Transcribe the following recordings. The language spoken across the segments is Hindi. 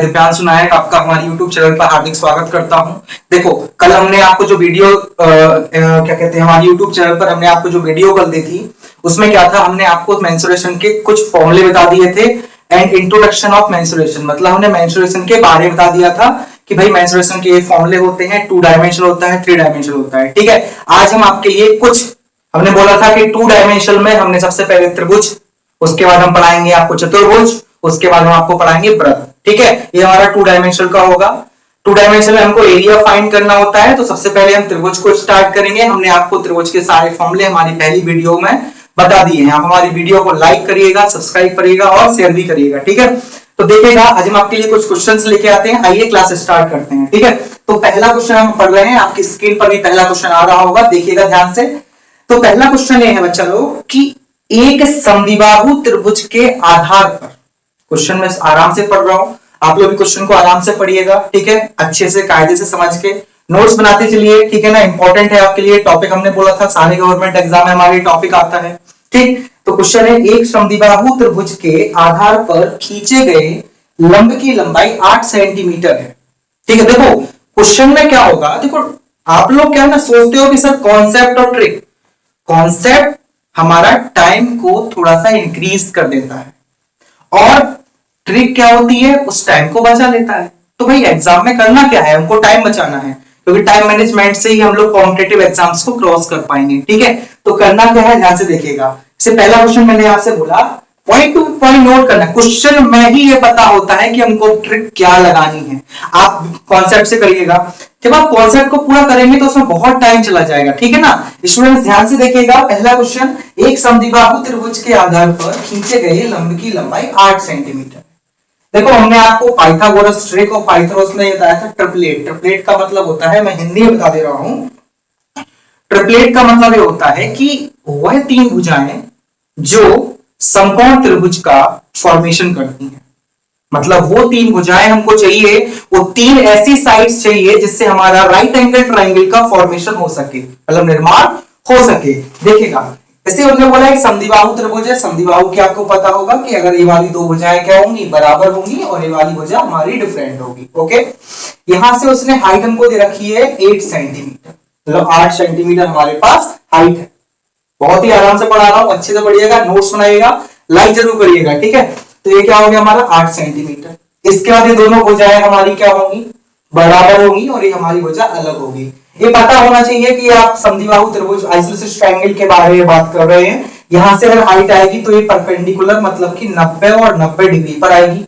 दिव्यांशु नायक आपका हमारे YouTube चैनल पर हार्दिक स्वागत करता हूं। देखो, कल हमने आपको जो वीडियो क्या कहते हैं, हमारे YouTube चैनल पर हमने आपको जो वीडियो कल दी थी, उसमें क्या था, हमने आपको मेंस्ट्रुएशन के कुछ फॉर्मूले बता दिए थे एंड इंट्रोडक्शन ऑफ मेंस्ट्रुएशन, मतलब हमने मेंस्ट्रुएशन के बारे में बता दिया था कि भाई मेंस्ट्रुएशन के फॉर्मूले होते हैं, 2 डायमेंशनल होता है, 3 डायमेंशनल होता है। ठीक है, आज हम आपके लिए कुछ, हमने बोला था कि 2 डायमेंशनल में हमने सबसे पहले त्रिभुज, उसके बाद हम पढ़ाएंगे आपको चतुर्भुज, उसके बाद हम आपको पढ़ाएंगे वृत्त। ठीक है, ये हमारा 2 डायमेंशनल का होगा। 2 डायमेंशनल में हमको एरिया फाइंड करना होता है, तो सबसे पहले हम त्रिभुज को स्टार्ट करेंगे। हमने आपको त्रिभुज के सारे फॉर्मूले हमारी पहली वीडियो में बता दिए हैं। आप हमारी वीडियो को लाइक करिएगा, सब्सक्राइब करिएगा और शेयर भी करिएगा। ठीक है, तो देखिएगा आज हम आपके लिए कुछ क्वेश्चंस लेके आते हैं। आइए क्लास स्टार्ट करते हैं। ठीक है, तो पहला क्वेश्चन हम पढ़ रहे हैं, आपकी स्क्रीन पर भी पहला क्वेश्चन आ रहा होगा, देखिएगा ध्यान से। तो पहला क्वेश्चन ये है बच्चा लोग कि एक समद्विबाहु त्रिभुज के आधार पर, क्वेश्चन में आराम से पढ़ रहा हूं, आप लोग भी क्वेश्चन को आराम से पढ़िएगा। ठीक है, अच्छे से कायदे से समझ के नोट्स बनाते चलिए। ठीक है ना, इंपॉर्टेंट है आपके लिए टॉपिक, हमने बोला था सारे गवर्नमेंट एग्जाम में हमारे टॉपिक आता है। ठीक, तो क्वेश्चन है एक समद्विबाहु त्रिभुज के आधार पर खींचे गए लंब की लंबाई 8 सेंटीमीटर है। ठीक है, देखो क्वेश्चन में क्या होगा, देखो आप लोग क्या ना सोचते हो कि सर कॉन्सेप्ट और ट्रिक, कॉन्सेप्ट हमारा टाइम को थोड़ा सा इंक्रीज कर देता है और ट्रिक क्या होती है, उस टाइम को बचा लेता है। तो भाई एग्जाम में करना क्या है, हमको टाइम बचाना है, क्योंकि टाइम मैनेजमेंट से ही हम लोग कॉम्पिटिटिव एग्जाम्स को क्रॉस कर पाएंगे। ठीक है, तो करना क्या है, ध्यान से देखिएगा। इससे पहला क्वेश्चन मैंने आपसे बोला पॉइंट टू पॉइंट नोट करना, क्वेश्चन में ही ये पता होता है कि हमको ट्रिक क्या लगानी है। आप कॉन्सेप्ट से करिएगा, जब आप कॉन्सेप्ट को पूरा करेंगे तो उसमें बहुत टाइम चला जाएगा। ठीक है ना, स्टूडेंट्स ध्यान से देखिएगा। पहला क्वेश्चन, एक समद्विबाहु त्रिभुज के आधार पर खींचे गए लंब की लंबाई 8 सेंटीमीटर। देखो हमने आपको पाइथागोरस ट्रिक और पाइथागोरस में बताया था ट्रिपलेट। ट्रिपलेट का मतलब होता है, मैं हिंदी में बता दे रहा हूं, ट्रिपलेट का मतलब ये होता है कि वह 3 भुजाएं जो समकोण त्रिभुज का फॉर्मेशन करती हैं, मतलब वो 3 भुजाएं हमको चाहिए, वो 3 ऐसी साइड्स चाहिए जिससे हमारा राइट एंगल ट्रायंगल का फॉर्मेशन हो सके, मतलब निर्माण हो सके। देखिएगा, जैसे उन्होंने बोला एक समद्विबाहु त्रिभुज है, समद्विबाहु की आपको पता होगा कि अगर ये वाली 2 भुजाएं क्या होंगी, बराबर होंगी और ये वाली भुजा हमारी डिफरेंट होगी। ओके, यहां से उसने हाइट हमको दे रखी है 8 सेंटीमीटर, मतलब 8 सेंटीमीटर हमारे पास हाइट है। बहुत ही आराम से पढ़ा रहा हूं, अच्छे से पढ़िएगा, नोट्स बनाइएगा, लाइक जरूर करिएगा। ठीक है, तो ये क्या हो गया हमारा 8 सेंटीमीटर। इसके बाद ये दोनों भुजाएं हमारी क्या होंगी, बराबर होंगी और ये हमारी भुजा अलग होगी। ये पता होना चाहिए कि आप समद्विबाहु त्रिभुज आइसोसेलेस ट्रायंगल के बारे में बात कर रहे हैं। यहां से अगर हाइट आएगी तो ये परपेंडिकुलर, मतलब कि 90 और 90 डिग्री पर आएगी।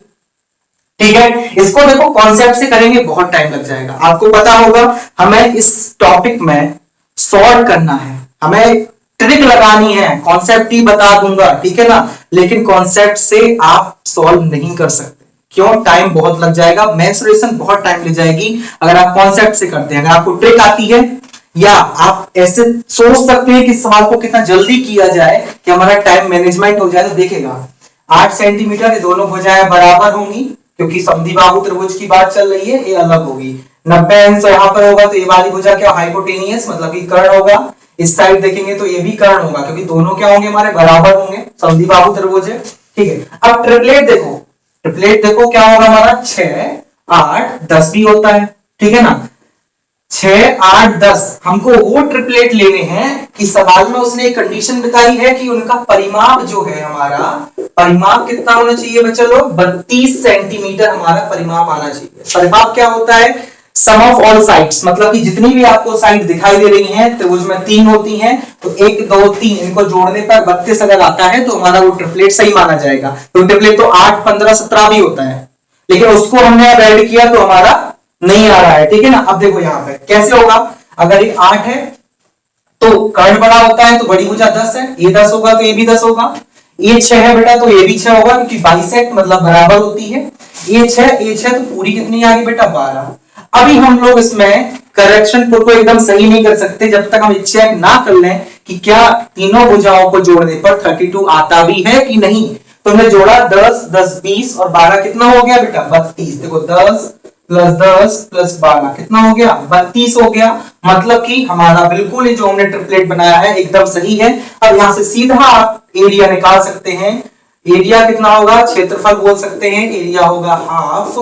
ठीक है, इसको देखो कॉन्सेप्ट से करेंगे बहुत टाइम लग जाएगा। आपको पता होगा हमें इस टॉपिक में सॉल्व करना है, हमें ट्रिक लगानी है, कॉन्सेप्ट ही बता दूंगा। ठीक है ना, लेकिन कॉन्सेप्ट से आप सॉल्व नहीं कर सकते, क्यों, टाइम बहुत लग जाएगा, मेंस्ट्रुएशन बहुत टाइम ले जाएगी अगर आप कॉन्सेप्ट से करते हैं। अगर आपको ट्रिक आती है या आप ऐसे सोच सकते हैं कि सवाल को कितना जल्दी किया जाए कि हमारा टाइम मैनेजमेंट हो जाए, तो देखेगा 8 सेंटीमीटर ये दोनों भुजाएं बराबर होंगी, क्योंकि समद्विबाहु त्रिभुज की बात चल रही है, ये अलग होगी। 90 अंश यहाँ पर होगा तो ये वाली भुजा क्या, हाइपोटेनियस, मतलब कि कर्ण होगा। इस साइड देखेंगे तो ये भी कर्ण होगा, क्योंकि दोनों क्या होंगे, हमारे बराबर होंगे, समद्विबाहु त्रिभुज है। ठीक है, अब ट्रिपलेट देखो, ट्रिपलेट देखो क्या होगा हमारा, 6, 8, 10 भी होता है। ठीक है ना, 6, 8, 10 हमको वो ट्रिपलेट लेने हैं कि सवाल में उसने एक कंडीशन बताई है कि उनका परिमाप जो है, हमारा परिमाप कितना होना चाहिए बच्चा लोग, 32 सेंटीमीटर हमारा परिमाप आना चाहिए। परिमाप क्या होता है, सम ऑफ ऑल साइड्स, मतलब कि जितनी भी आपको साइड दिखाई दे रही हैं त्रिभुज में 3 होती हैं, तो 1, 2, 3 इनको जोड़ने पर 32 अगर आता है तो हमारा वो ट्रिपलेट सही माना जाएगा। तो ट्रिपलेट तो 8, 15, 17 भी होता है, लेकिन उसको हमने अब ऐड किया तो हमारा नहीं आ रहा है। ठीक है ना, अब देखो यहाँ पे कैसे होगा, अगर ये 8 है तो कर्ण बड़ा होता है तो बड़ी भुजा 10 है, ये 10 होगा तो ये भी 10 होगा। ये 6 है बेटा तो ये भी 6 होगा, क्योंकि बाइसेक्ट मतलब बराबर होती है। ये 6 तो पूरी कितनी आ गई बेटा, 12। अभी हम लोग इसमें करेक्शन को एकदम सही नहीं कर सकते जब तक हम चेक ना कर लें कि क्या तीनों भुजाओं को जोड़ने पर 32 आता भी है कि नहीं। तो हमने जोड़ा 10, 10, 20 और 12 कितना हो गया बेटा, 32। देखो 10 प्लस 10 प्लस 12 कितना हो गया, 32 हो गया। मतलब कि हमारा बिल्कुल जो हमने ट्रिपलेट बनाया है एकदम सही है। अब यहां से सीधा आप एरिया निकाल सकते हैं। एरिया कितना होगा, क्षेत्रफल बोल सकते हैं, एरिया होगा हाफ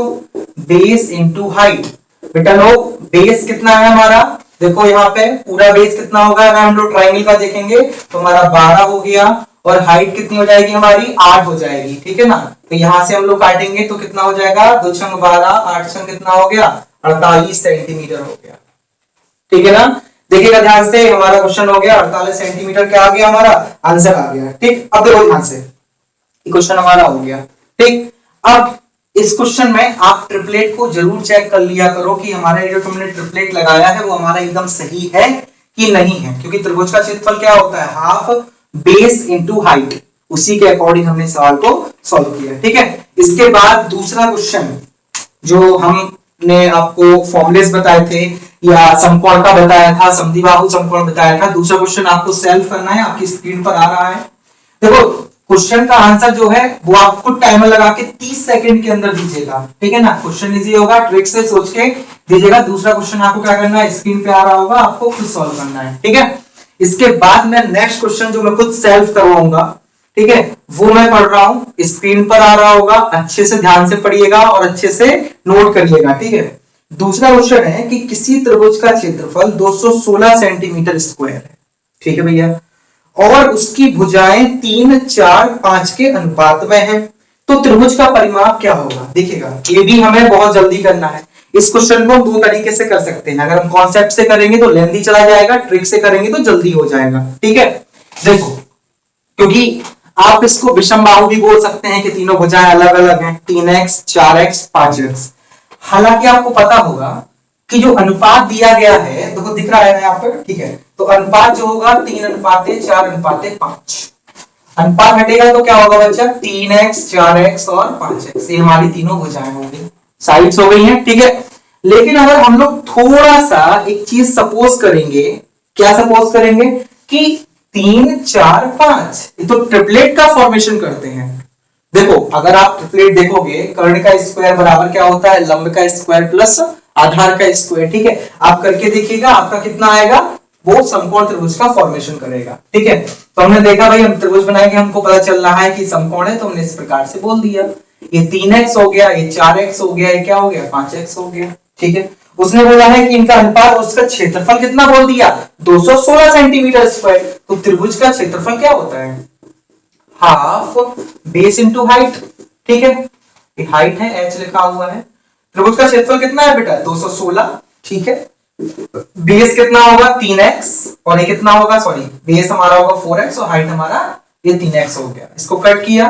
बेस इंटू हाइट। बेटा लोग बेस कितना है हमारा, देखो यहाँ पे पूरा बेस कितना होगा, अगर हम लोग ट्राइंगल का देखेंगे तो हमारा 12 हो गया, और हाइट कितनी हो जाएगी हमारी 8 हो जाएगी, ठीक है ना। तो यहां से हम लोग काटेंगे तो कितना हो जाएगा, 2 छंग 12, 8 छंग कितना हो गया 48 सेंटीमीटर हो गया, ठीक है ना। देखिएगा ध्यान से, हमारा क्वेश्चन हो गया 48 सेंटीमीटर, क्या आ गया हमारा आंसर आ गया, ठीक। अब देखो ध्यान से, क्वेश्चन हमारा हो गया, ठीक। अब इस क्वेश्चन में आप ट्रिपलेट को जरूर चेक कर लिया करो कि हमारा जो तुमने ट्रिपलेट लगाया है वो हमारा एकदम सही है कि नहीं है, क्योंकि त्रिभुज का क्षेत्रफल क्या होता है, हाफ बेस इंटू हाइट, उसी के अकॉर्डिंग हमने सवाल को सॉल्व किया, ठीक है। इसके बाद दूसरा क्वेश्चन जो हमने आपको फॉर्मुलेस बताए थे या समकोण का बताया था, समद्विबाहु समकोण बताया था, दूसरा क्वेश्चन आपको सॉल्व करना है, आपकी स्क्रीन पर आ रहा है। देखो क्वेश्चन का आंसर जो है वो आपको टाइमर लगा के 30 सेकंड के अंदर दीजिएगा, ठीक है ना। क्वेश्चन इजी होगा, ट्रिक से सोच के दीजिएगा। दूसरा क्वेश्चन आपको क्या करना है, स्क्रीन पे आ रहा होगा, आपको खुद सॉल्व करना है, ठीक है। इसके बाद मैं नेक्स्ट क्वेश्चन जो मैं खुद सॉल्व करवाऊंगा, ठीक है, वो मैं पढ़ रहा हूं, स्क्रीन पर आ रहा होगा, अच्छे से ध्यान से पढ़िएगा और अच्छे से नोट करिएगा, ठीक है। दूसरा क्वेश्चन है कि किसी त्रिभुज का क्षेत्रफल 216 सेंटीमीटर स्क्वायर है, ठीक है भैया, और उसकी भुजाएं 3, 4, 5 के अनुपात में है, तो त्रिभुज का परिमाप क्या होगा। देखिएगा ये भी हमें बहुत जल्दी करना है। इस क्वेश्चन को हम दो तरीके से कर सकते हैं, अगर हम कॉन्सेप्ट से करेंगे तो लेंथी चला जाएगा, ट्रिक से करेंगे तो जल्दी हो जाएगा, ठीक है। देखो क्योंकि आप इसको विषमबाहु भी बोल सकते हैं कि तीनों भुजाएं अलग अलग हैं, 3x, 4x, 5x। हालांकि आपको पता होगा कि जो अनुपात दिया गया है, देखो दिख रहा है ना यहाँ पर, ठीक है, तो अनुपात जो होगा 3:4:5, अनुपात हटेगा तो क्या होगा बच्चा, 3x, 4x और 5x, ये हमारी तीनों भुजाएं होंगी, साइड्स हो गई हैं, ठीक है। लेकिन अगर हम लोग थोड़ा सा एक चीज सपोज करेंगे, क्या सपोज करेंगे कि 3, 4, 5, ये तो ट्रिपलेट का फॉर्मेशन करते हैं। देखो अगर आप ट्रिपलेट देखोगे, कर्ण का स्क्वायर बराबर क्या होता है, लंब का स्क्वायर प्लस आधार का स्क्वायर, ठीक है। आप करके देखिएगा आपका कितना आएगा, वो समकोण त्रिभुज का फॉर्मेशन करेगा, ठीक है। तो हमने देखा भाई हम त्रिभुज बनाएंगे, हमको पता चल रहा है कि समकोण है, तो हमने इस प्रकार से बोल दिया, ये 3x हो गया, ये 4x हो गया, ये क्या हो गया 5x हो गया, ठीक है। उसने बोला है कि इनका अनुपात, उसका क्षेत्रफल कितना बोल दिया 216 सेंटीमीटर स्क्वायर, तो त्रिभुज का क्षेत्रफल क्या होता है, हाफ बेस इंटू हाइट, ठीक है। ये हाइट है, h लिखा हुआ है, त्रिभुज का क्षेत्रफल कितना है बेटा 216, ठीक है। बेस कितना होगा 3x, और ये कितना होगा, सॉरी बेस हमारा होगा 4x और हाइट हमारा ये 3x हो गया। इसको कट किया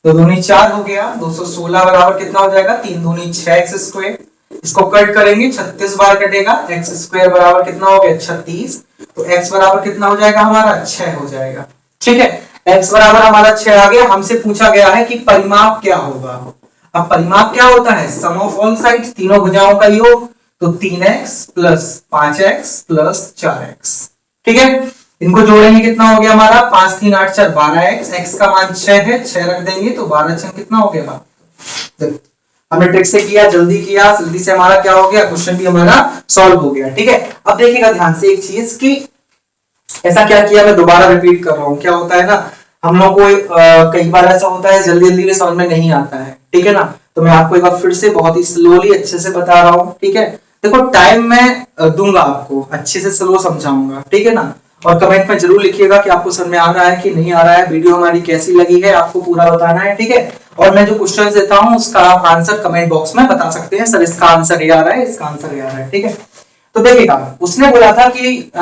तो 2 दूनी 4 हो गया, 216 बराबर कितना हो जाएगा 3 दूनी 6x स्क्वायर। इसको कट करेंगे 36 बार कटेगा, x स्क्वायर बराबर कितना हो गया 36, तो x बराबर कितना हो जाएगा हमारा 6 हो जाएगा, ठीक है। x बराबर हमारा 6 आ गया। हमसे पूछा गया है कि परिमाप क्या होगा। अब परिमाप क्या होता है, सम ऑफ ऑल साइड्स, तीनों भुजाओं का योग, तो 3x plus 5x plus 4x, ठीक है। इनको जोड़ेंगे कितना हो गया हमारा 5, 3, 8, 4 12x, x का मान 6 है, 6 रख देंगे तो 12 6 कितना हो गया, हमने ट्रिक से किया, जल्दी किया, जल्दी से हमारा क्या हो गया, क्वेश्चन भी हमारा सॉल्व हो गया, ठीक है। अब देखिएगा ध्यान से एक चीज की, ऐसा क्या किया, मैं दोबारा रिपीट कर रहा हूं, क्या होता है ना, हम लोग को कई बार ऐसा होता है जल्दी जल्दी में समझ में नहीं आता है, ठीक है ना। तो मैं आपको एक बार फिर से बहुत ही स्लोली अच्छे से बता रहा हूँ, ठीक है। देखो टाइम मैं दूंगा आपको, अच्छे से स्लो समझाऊंगा, ठीक है ना। और कमेंट में जरूर लिखिएगा कि आपको समझ में आ रहा है कि नहीं आ रहा है, वीडियो हमारी कैसी लगी है, आपको पूरा बताना है, ठीक है। और मैं जो क्वेश्चन देता हूँ उसका आप आंसर कमेंट बॉक्स में बता सकते हैं, सर इसका आंसर ये आ रहा है, इसका आंसर ये आ रहा है, ठीक है। तो देखिएगा उसने बोला था कि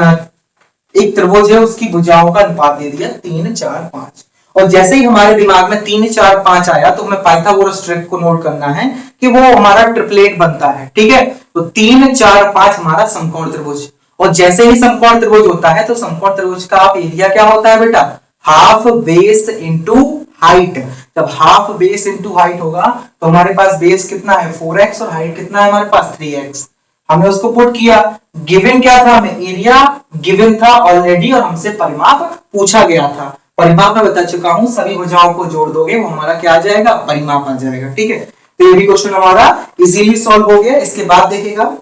एक त्रिभुज है, उसकी भुजाओं का अनुपात दे दिया 3, 4, 5, और जैसे ही हमारे दिमाग में 3, 4, 5 आया तो हमें पाइथागोरस ट्रिक को नोट करना है कि वो हमारा ट्रिपलेट बनता है, ठीक है। तो 3, 4, 5 हमारा समकोण त्रिभुज, और जैसे ही समकोण त्रिभुज होता है तो समकोण त्रिभुज का आप एरिया क्या होता है बेटा, हाफ बेस इंटू हाइट। जब हाफ बेस इंटू हाइट होगा तो हमारे पास बेस कितना है 4x और हाइट कितना है हमारे पास 3x। हमने उसको पुट किया, गिवन क्या था, हमें एरिया गिवन था ऑलरेडी और हमसे परिमाप पूछा गया था। परिमाप में बता चुका हूं, सभी भुजाओं को जोड़ दोगे वो हमारा क्या आ जाएगा, परिमाप आ जाएगा, ठीक है। तो ये भी क्वेश्चन हमारा इजीली सॉल्व हो गया। इसके बाद देखिएगा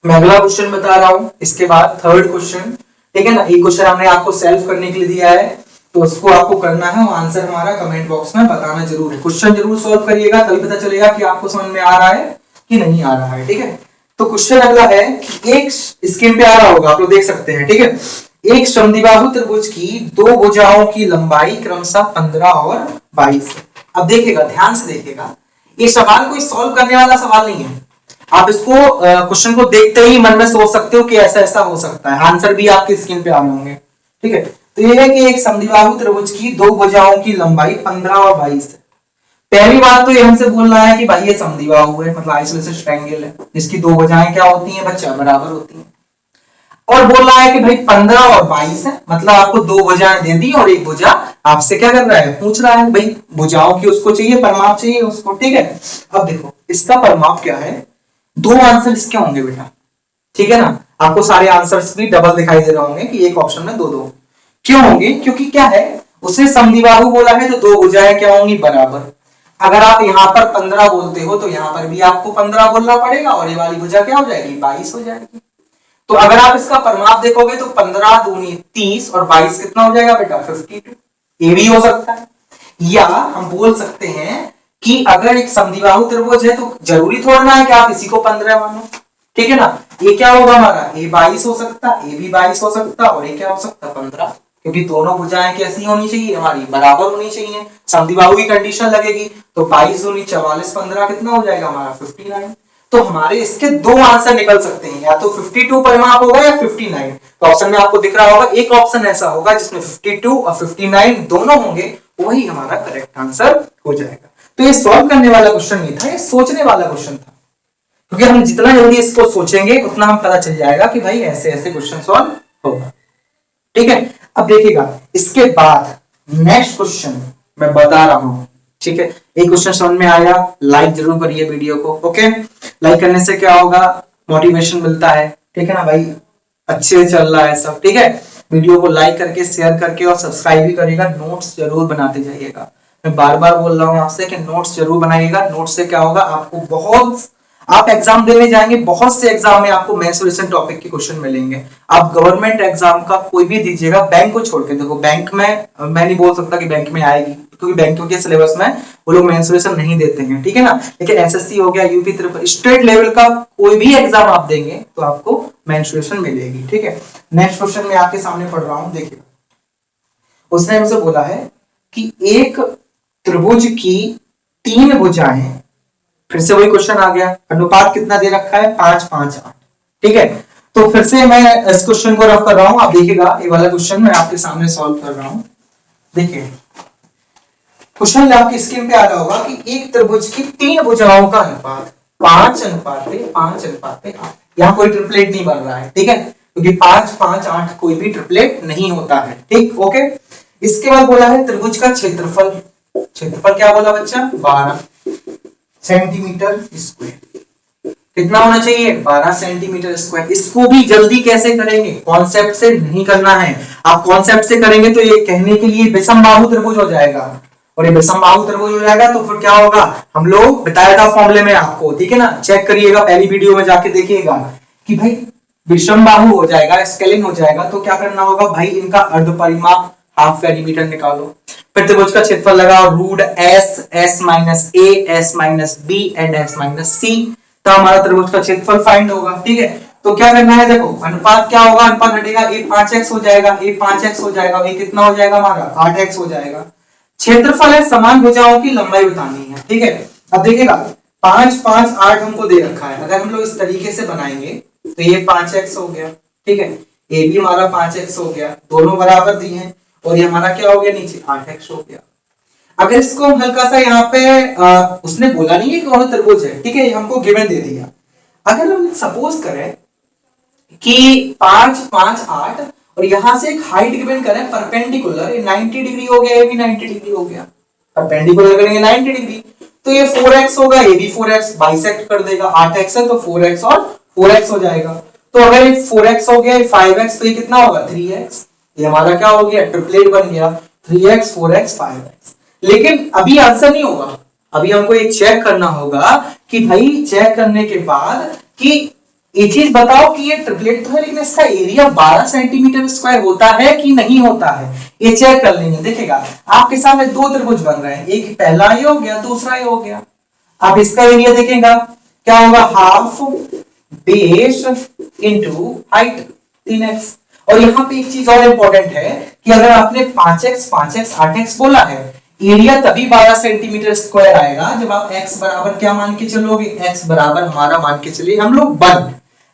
मैं अगला क्वेश्चन बता रहा हूं, इसके बाद थर्ड क्वेश्चन, ठीक है ना। ये क्वेश्चन हमने आपको सॉल्व करने के लिए दिया है, तो उसको आपको करना है, और आंसर हमारा कमेंट बॉक्स में बताना जरूर है। क्वेश्चन जरूर सॉल्व करिएगा, तभी पता चलेगा कि आपको समझ में आ रहा है कि नहीं आ रहा है। ठीक है, तो क्वेश्चन अगला है कि एक स्क्रीन पे आ रहा होगा, आप लोग देख सकते हैं। ठीक है, एक समद्विबाहु त्रिभुज की दो भुजाओं की लंबाई क्रमशः 15 और 22 है। अब देखिएगा, ध्यान से देखिएगा, ये सवाल कोई सॉल्व करने वाला सवाल नहीं है। आप इसको क्वेश्चन को देखते ही मन में सोच सकते हो कि ऐसा ऐसा हो सकता है, आंसर भी आपकी स्क्रीन पे आ रहे होंगे। ठीक है, तो ये है कि एक समद्विबाहु त्रिभुज की दो भुजाओं की लंबाई 15 और 22 है। पहली बात तो ये हमसे बोल रहा है कि भाई ये समद्विबाहु है, मतलब आइसोसेलेस ट्रायंगल है, जिसकी दो भुजाएं क्या होती हैं बच्चा, बराबर होती हैं। और बोल रहा है कि भाई 15 और 22 है, मतलब आपको दो भुजाएं दे दी और एक भुजा आपसे क्या कर रहा है, पूछ रहा है भाई भुजाओं की उसको चाहिए, परिमाप चाहिए उसको। ठीक है, अब देखो इसका परिमाप क्या है, दो आंसर इसके होंगे बेटा। ठीक है ना, आपको सारे आंसर्स भी डबल दिखाई दे रहे होंगे कि एक ऑप्शन में दो दो क्यों होंगे, क्योंकि क्या है, उसे समद्विबाहु बोला है तो दो भुजाएं क्या होंगी, बराबर। अगर आप यहाँ पर 15 बोलते हो तो यहाँ पर भी आपको 15 बोलना पड़ेगा, और ये वाली भुजा क्या हो जाएगी, 22 हो जाएगी। तो अगर आप इसका परिमाप देखोगे तो 15 दूनी 30 और 22 कितना हो जाएगा बेटा, 52। ये भी हो सकता है, या हम बोल सकते हैं कि अगर एक समद्विबाहु त्रिभुज है तो जरूरी थोड़ा है कि आप इसी को 15 मानो। ठीक है ना, ये क्या होगा हमारा, ये 22 हो सकता, ये भी 22 हो सकता, और ये क्या हो सकता, 15, क्योंकि दोनों भुजाएं कैसी होनी चाहिए, हमारी बराबर होनी चाहिए। समद्विबाहु की कंडीशन लगेगी, तो 22 दूनी 44, 15 कितना हो जाएगा हमारा, 59। तो हमारे इसके दो आंसर निकल सकते हैं, या तो 52 परिमाप होगा या 59। तो ऑप्शन में आपको दिख रहा होगा एक ऑप्शन ऐसा होगा जिसमें 52 और 59 दोनों होंगे, वही हमारा करेक्ट आंसर हो जाएगा। तो ये सॉल्व करने वाला क्वेश्चन नहीं था, ये सोचने वाला क्वेश्चन था, क्योंकि हम जितना जल्दी इसको सोचेंगे उतना हम पता चल जाएगा कि भाई ऐसे ऐसे क्वेश्चन सॉल्व होगा। ठीक है, अब देखिएगा इसके बाद नेक्स्ट क्वेश्चन मैं बता रहा हूं। ठीक है, एक क्वेश्चन समझ में आया, लाइक जरूर करिए वीडियो को। ओके, लाइक करने से क्या होगा, मोटिवेशन मिलता है। ठीक है ना भाई, अच्छे से चल रहा है सब। ठीक है, वीडियो को लाइक करके, शेयर करके और सब्सक्राइब भी करिएगा। नोट्स जरूर बनाते जाइएगा, मैं बार बार बोल रहा हूं आपसे कि नोट्स जरूर बनाइएगा। नोट्स से क्या होगा, आपको बहुत, आप एग्जाम देने जाएंगे, बहुत से एग्जाम में आपको मेंसुरेशन टॉपिक के क्वेश्चन मिलेंगे। आप गवर्नमेंट एग्जाम का कोई भी दीजिएगा, बैंक को छोड़ के देखो, बैंक में मैं नहीं बोल सकता कि बैंक में आएगी, क्योंकि बैंकों के सिलेबस में वो लोग मेंसुरेशन नहीं देते हैं। ठीक है ना, लेकिन एसएससी हो गया, यूपी ट्रिपल, स्टेट लेवल का कोई भी एग्जाम आप देंगे तो आपको मेंसुरेशन मिलेगी। ठीक है, नेक्स्ट क्वेश्चन मैं आपके सामने पढ़ रहा हूं, देखिए उसने हमसे बोला है कि एक त्रिभुज की तीन भुजाएं, फिर से वही क्वेश्चन आ गया, अनुपात कितना दे रखा है, 5, 5, 8। ठीक है, तो फिर से मैं इस क्वेश्चन को रफ कर रहा हूं, आप देखिएगा ये वाला क्वेश्चन मैं आपके सामने सॉल्व कर रहा हूं। देखिए क्वेश्चन आपकी स्क्रीन पे आ रहा होगा कि एक त्रिभुज की तीन भुजाओं का अनुपात 5:5:8। यहाँ कोई ट्रिपलेट नहीं बन रहा है, ठीक है, क्योंकि 5, 5, 8 कोई भी ट्रिपलेट नहीं होता है। ठीक, ओके। इसके बाद बोला है त्रिभुज का क्षेत्रफल, क्षेत्रफल क्या बोला बच्चा, 12 सेंटीमीटर स्क्वायर। कितना होना चाहिए, 12 सेंटीमीटर स्क्वायर। इसको भी जल्दी कैसे करेंगे, कॉन्सेप्ट से नहीं करना है। आप कॉन्सेप्ट से करेंगे तो ये कहने के लिए विषमबाहु त्रिभुज हो जाएगा, और ये विषमबाहु त्रिभुज हो जाएगा तो फिर क्या होगा, हम लोग बताया था फॉर्मूले में आपको, ठीक है ना, चेक करिएगा, पहली वीडियो में जाके देखिएगा कि भाई विषमबाहु हो जाएगा, स्केलिंग हो जाएगा, तो क्या करना होगा भाई, इनका अर्ध परिमाप हाफ पेरीमीटर निकालो, फिर त्रिभुज का क्षेत्रफल लगाओ, root s, s minus a, s minus b and s minus c, तो हमारा त्रिभुज का क्षेत्रफल फाइंड होगा। ठीक है, तो क्या करना है, देखो अनुपात क्या होगा, अनुपात हटेगा, ए 5x हो जाएगा, ए 5x हो जाएगा, ये कितना हो जाएगा हमारा 8x हो जाएगा। क्षेत्रफल है, समान भुजाओं की लंबाई बतानी है। ठीक है, अब देखिएगा 5, 5, 8 हमको दे रखा है, अगर हम लोग इस तरीके से बनाएंगे तो ये 5x हो गया, ठीक है, ये भी हमारा 5x हो गया, दोनों बराबर दिए हैं, और ये हमारा क्या हो गया नीचे 8x हो गया। अगर इसको हम हल्का सा यहाँ पे उसने बोला नहीं है कि कौन त्रिभुज है, ठीक है, हमको गिवन दे दिया। अगर हम सपोज करें कि 5, 5, 8 और यहां से एक हाइट गिवन करें परपेंडिकुलर, ये 90 डिग्री हो गया, ये भी 90 डिग्री हो गया, परपेंडिकुलर करेंगे 90 डिग्री, तो ये 4x होगा, ये भी 4x, बाइसेक्ट कर देगा, 8x है तो 4x और 4x हो जाएगा। तो अगर ये 4x हो गया, ये 5x, तो ये कितना होगा 3x, ये हमारा क्या हो गया, ट्रिपलेट बन गया, 3x, 4x, 5x। लेकिन अभी आंसर नहीं होगा, अभी हमको एक चेक करना होगा कि भाई चेक करने के बाद कि एक चीज बताओ कि ये ट्रिपलेट तो है लेकिन इसका एरिया 12 सेंटीमीटर स्क्वायर होता है कि नहीं होता है, ये चेक कर लेंगे। देखिएगा आपके सामने दो त्रिभुज बन रहे हैं, एक पहला ये हो गया, दूसरा ये हो गया। आप इसका एरिया देखेगा क्या होगा, half base into height 3x। और यहाँ पे एक चीज और इंपॉर्टेंट है कि अगर आपने 5x 5x 8x बोला है, एरिया तभी 12 सेंटीमीटर स्क्वायर आएगा जब आप x बराबर क्या मान के चलोगे, x बराबर हमारा मान के चलिए हम लोग 1,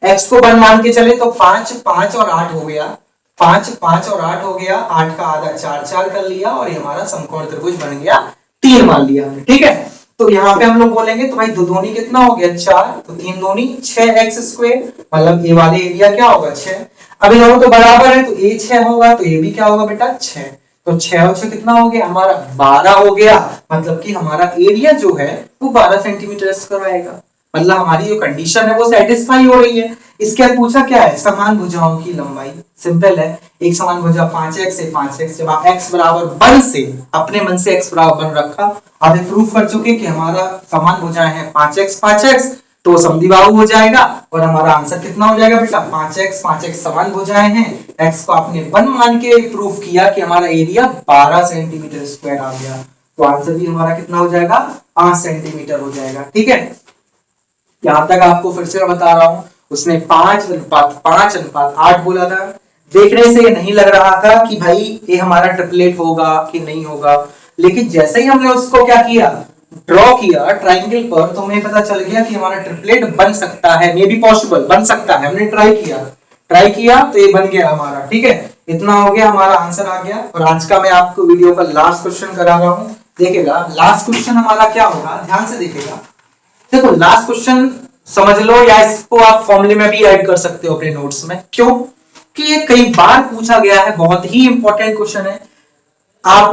x को 1 मान के चले तो 5 5 और 8 हो गया, 5 5 और 8 हो गया, 8 का आधा 4 4 कर लिया और ये हमारा समकोण त्रिभुज बन गया 3 मान लिया हमने। ठीक है, तो यहाँ पे हम लोग बोलेंगे तो भाई दो दूनी कितना हो गया 4, तो 3 दूनी 6x स्क्वायर, मतलब ये वाले एरिया क्या होगा 6। अब ये तो बराबर है तो ये 6 होगा तो ये भी क्या होगा बेटा 6, तो 6 और 6 कितना हो गया हमारा 12 हो गया, मतलब कि हमारा एरिया जो है वो 12 सेंटीमीटर स्क्वायर आएगा। मतलब हमारी जो कंडीशन है वो सेटिस्फाई हो रही है। इसके बाद पूछा क्या है, समान भुजाओं की लंबाई। सिंपल है, एक समान भुजा 5x से 5x, जब आप x बराबर 1 से अपने मन से x बराबर 1 रखा, आप प्रूफ कर चुके कि हमारा समान भुजाएं हैं 5x 5x, तो समद्विबाहु हो जाएगा और हमारा आंसर कितना हो जाएगा बेटा 5x 5x समान भुजाएं हैं, x को आपने 1 मान के प्रूफ किया कि हमारा एरिया 12 सेंटीमीटर स्क्वायर आ गया, तो आंसर भी हमारा कितना हो जाएगा 5 सेंटीमीटर हो जाएगा। ठीक है, यहां तक आपको फिर से बता रहा हूं, उसने 5:8 बोला था। देखने से ये नहीं लग रहा था कि भाई ये हमारा ट्रिपलेट होगा कि नहीं होगा, लेकिन जैसे ही हमने उसको क्या किया, ड्रॉ किया ट्राइंगल पर, तो हमें पता चल गया कि हमारा ट्रिपलेट बन सकता है, मे बी पॉसिबल, बन सकता है। हमने ट्राई किया तो ये बन गया हमारा। ठीक है, इतना हो गया, हमारा आंसर आ गया। और आज का मैं आपको वीडियो का लास्ट क्वेश्चन करा रहा हूं। देखिएगा लास्ट क्वेश्चन हमारा क्या होगा, ध्यान से देखिएगा। देखो लास्ट क्वेश्चन समझ लो, या इसको आप फॉर्मूले में भी ऐड कर सकते हो अपने नोट्स में। क्यों कि ये कई बार पूछा गया है, बहुत ही इंपॉर्टेंट क्वेश्चन है। आप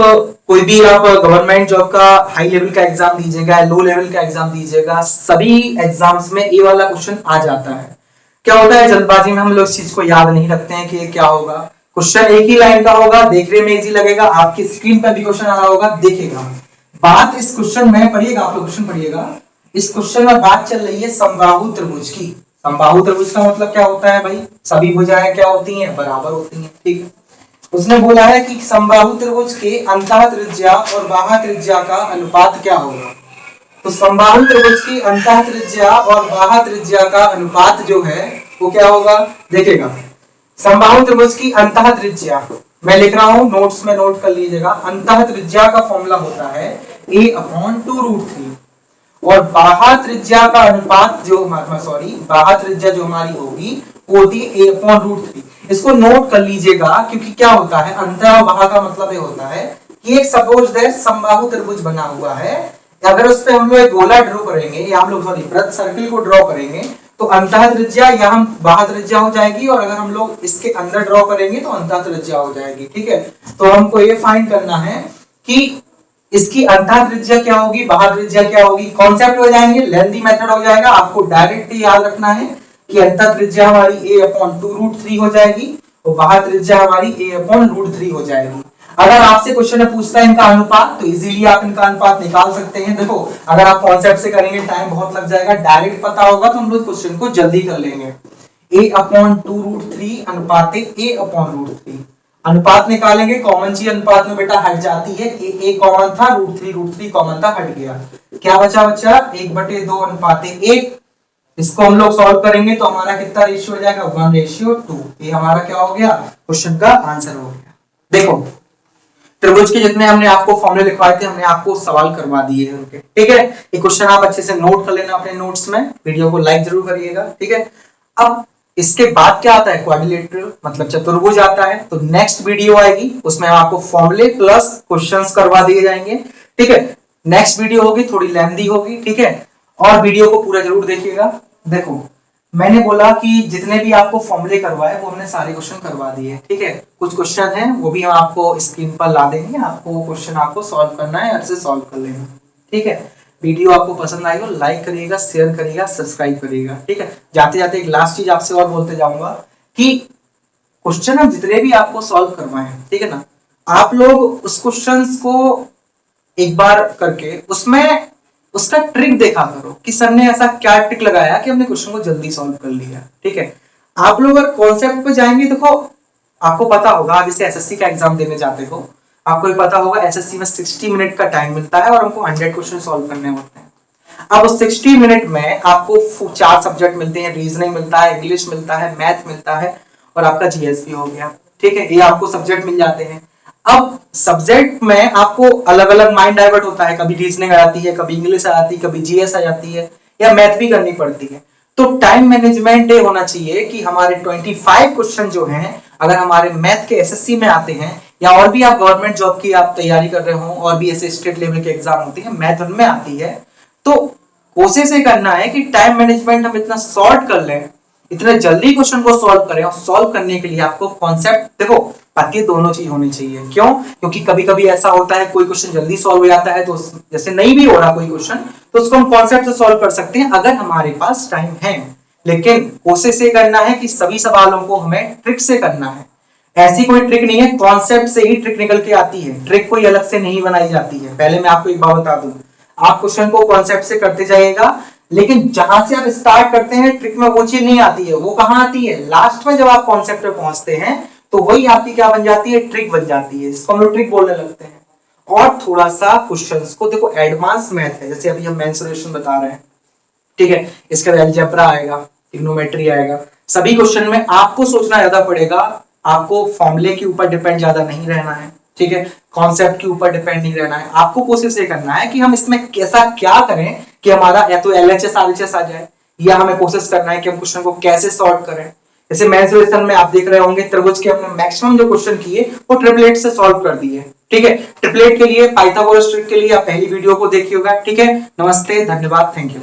कोई भी आप गवर्नमेंट जॉब का हाई लेवल का एग्जाम दीजिएगा, लो लेवल का एग्जाम दीजिएगा, सभी एग्जाम्स में ये वाला क्वेश्चन आ जाता है। क्या होता है, जल्दबाजी में हम लोग इस चीज को याद नहीं रखते हैं कि ये क्या होगा। क्वेश्चन एक ही लाइन का होगा, देखने में इजी लगेगा, आपकी स्क्रीन पर भी क्वेश्चन आ रहा होगा, देखिएगा। बात इस क्वेश्चन में पढ़िएगा, आप लोग क्वेश्चन पढ़िएगा। इस क्वेश्चन में बात चल रही है समबाहु त्रिभुज की। समबाहु त्रिभुज का मतलब क्या होता है भाई, सभी भुजाएं क्या होती हैं, बराबर होती हैं। ठीक है, उसने बोला है कि समबाहु त्रिभुज के अंतः त्रिज्या और बाह्य त्रिज्या का अनुपात क्या होगा। तो समबाहु त्रिभुज की अंतः त्रिज्या और बाह्य त्रिज्या का अनुपात जो है वो क्या होगा, देखिएगा। समबाहु त्रिभुज की अंतः त्रिज्या मैं लिख रहा हूं, नोट्स में नोट कर लीजिएगा। अंतः त्रिज्या का फॉर्मूला होता है a/2√3 और बाह्य त्रिज्या का अनुपात जो बाह्य त्रिज्या जो हमारी होगी वो होती है a/√3। इसको नोट कर लीजिएगा, क्योंकि क्या होता है अंतः और बाह्य का मतलब ये होता है कि एक सपोज दैट समबाहु त्रिभुज बना हुआ है, अगर उस पे हम लोग एक गोला ड्रॉ करेंगे या हम लोग वृत्त सर्किल को ड्रॉ करेंगे तो अंतः त्रिज्या या हम बाह्य त्रिज्या हो जाएगी, और अगर हम लोग इसके अंदर ड्रॉ करेंगे तो अंतः त्रिज्या हो जाएगी। ठीक है, तो हमको ये फाइंड करना है कि इसकी अंतः त्रिज्या क्या होगी, बाह्य त्रिज्या क्या होगी। कॉन्सेप्ट हो जाएंगे, लेंथी मेथड हो जाएगा, आपको डायरेक्ट याद रखना है कि अंतः त्रिज्या हमारी a/2√3 हो जाएगी और बाह्य त्रिज्या हमारी a/√3 हो जाएगी। अगर आपसे क्वेश्चन में पूछता है इनका अनुपात, तो इजीली आप इनका अनुपात निकाल सकते हैं। देखो अगर आप कॉन्सेप्ट से करेंगे टाइम बहुत लग जाएगा, डायरेक्ट पता होगा तो हम लोग क्वेश्चन को जल्दी कर लेंगे। a/2√3 अनुपात a/√3, अनुपात निकालेंगे, कॉमन चीज अनुपात में बेटा हट जाती है, a कॉमन था, √3 कॉमन था, हट गया, क्या बचा बच्चा 1/2 अनुपात 1। इसको हम लोग सॉल्व करेंगे तो हमारा कितना रेशियो हो जाएगा 1:2। ये हमारा क्या हो गया, क्वेश्चन का आंसर हो गया। देखो त्रिभुज के जितने हमने आपको फॉर्मूले लिखवाए थे, हमने आपको सवाल करवा दिए हैं उनके। ठीक है, ये क्वेश्चन आप अच्छे से नोट कर लेना अपने नोट्स में, वीडियो को लाइक जरूर करिएगा। ठीक है, अब इसके बाद क्या आता है, क्वाड्रिलेटरल मतलब चतुर्भुज आता है। तो नेक्स्ट वीडियो आएगी, उसमें आपको फॉर्मूले प्लस क्वेश्चंस करवा दिए जाएंगे। ठीक है, नेक्स्ट वीडियो होगी, थोड़ी लेंथी होगी। ठीक है, और वीडियो को पूरा जरूर देखिएगा। देखो मैंने बोला कि जितने भी आपको फॉर्मूले करवाए वो हमने सारे क्वेश्चन करवा दिए। ठीक है, कुछ क्वेश्चन हैं वो भी हम आपको स्क्रीन पर ला देंगे, आपको क्वेश्चन आपको सॉल्व करना है, अच्छे से सॉल्व कर लेना। ठीक है, वीडियो आपको पसंद आई हो लाइक करिएगा, शेयर करिएगा, सब्सक्राइब करिएगा। ठीक है, जाते जाते एक लास्ट चीज आपसे और बोलते जाऊंगा कि क्वेश्चन हम जितने भी आपको सॉल्व करवाए, ठीक है ना, आप लोग उस क्वेश्चन को एक बार करके उसमें उसका ट्रिक देखा करो कि सर ने ऐसा क्या ट्रिक लगाया कि हमने क्वेश्चन को जल्दी सॉल्व कर लिया। ठीक है, आप लोग अगर कॉन्सेप्ट पे जाएंगे, देखो आपको पता होगा, आप जैसे एसएससी का एग्जाम देने जाते हो, आपको पता होगा एसएससी में 60 मिनट का टाइम मिलता है और हमको 100 क्वेश्चन सॉल्व करने होते हैं। अब उस 60 मिनट में आपको 4 सब्जेक्ट मिलते हैं, रीजनिंग मिलता है, इंग्लिश मिलता है, मैथ मिलता है और आपका जीएस भी हो गया। ठीक है, ये आपको सब्जेक्ट मिल जाते हैं। अब सब्जेक्ट में आपको अलग अलग माइंड डाइवर्ट होता है, कभी रीजनिंग आ जाती है, कभी इंग्लिश आ जाती है, कभी जीएस आ जाती है, या मैथ भी करनी पड़ती है। तो टाइम मैनेजमेंट ये होना चाहिए कि हमारे 25 क्वेश्चन जो हैं, अगर हमारे मैथ के एसएससी में आते हैं, या और भी आप गवर्नमेंट जॉब की आप तैयारी कर रहे हो और भी ऐसे स्टेट लेवल के एग्जाम होते हैं, मैथ उनमें आती है, तो कोशिश ये करना है कि टाइम मैनेजमेंट हम इतना सॉर्ट कर लें, इतने जल्दी क्वेश्चन को सॉल्व करें। और सॉल्व करने के लिए आपको कॉन्सेप्ट देखो, बाकी दोनों चीज होनी चाहिए। क्यों? क्योंकि कभी कभी ऐसा होता है कोई क्वेश्चन जल्दी सॉल्व हो जाता है, तो जैसे नहीं भी हो रहा कोई क्वेश्चन, तो उसको हम कॉन्सेप्ट से सॉल्व कर सकते हैं अगर हमारे पास टाइम है। लेकिन कोशिश ये करना है कि सभी सवालों को हमें ट्रिक से करना है। ऐसी कोई ट्रिक नहीं है, कॉन्सेप्ट से ही ट्रिक निकल के आती है, ट्रिक कोई अलग से नहीं बनाई जाती है। पहले मैं आपको एक बात बता दूं, आप क्वेश्चन को कॉन्सेप्ट से करते जाइएगा, लेकिन जहां से आप स्टार्ट करते हैं ट्रिक में वो चीज नहीं आती है। वो कहां आती है? लास्ट में जब आप कॉन्सेप्ट पे पहुंचते हैं तो वही आपकी क्या बन जाती है? ट्रिक बन जाती है, जिसको हम लोग ट्रिक बोलने लगते हैं। और थोड़ा सा क्वेश्चंस को देखो, एडवांस मैथ है, जैसे अभी हम मेंसुरेशन बता रहे हैं, ठीक है, इसके बाद अलजेब्रा आएगा, ट्रिग्नोमेट्री आएगा। सभी क्वेश्चन में आपको सोचना ज्यादा पड़ेगा, आपको फॉर्मूले के ऊपर डिपेंड ज्यादा नहीं रहना है। ठीक है, कॉन्सेप्ट के ऊपर डिपेंड नहीं रहना है। आपको कोशिश ये करना है कि हम इसमें कैसा क्या करें कि हमारा या तो एलएचएस आरएचएस आ जाए, या हमें कोशिश करना है कि हम क्वेश्चन को कैसे सॉल्व करें। जैसे मेंसुरेशन में आप देख रहे होंगे त्रिभुज के हमने मैक्सिमम जो क्वेश्चन किए वो ट्रिपलेट से सॉल्व कर दिए। ठीक है, ट्रिपलेट के लिए पाइथागोरस ट्रिक के लिए आप पहली वीडियो को देखिएगा। ठीक है, नमस्ते, धन्यवाद, थैंक यू।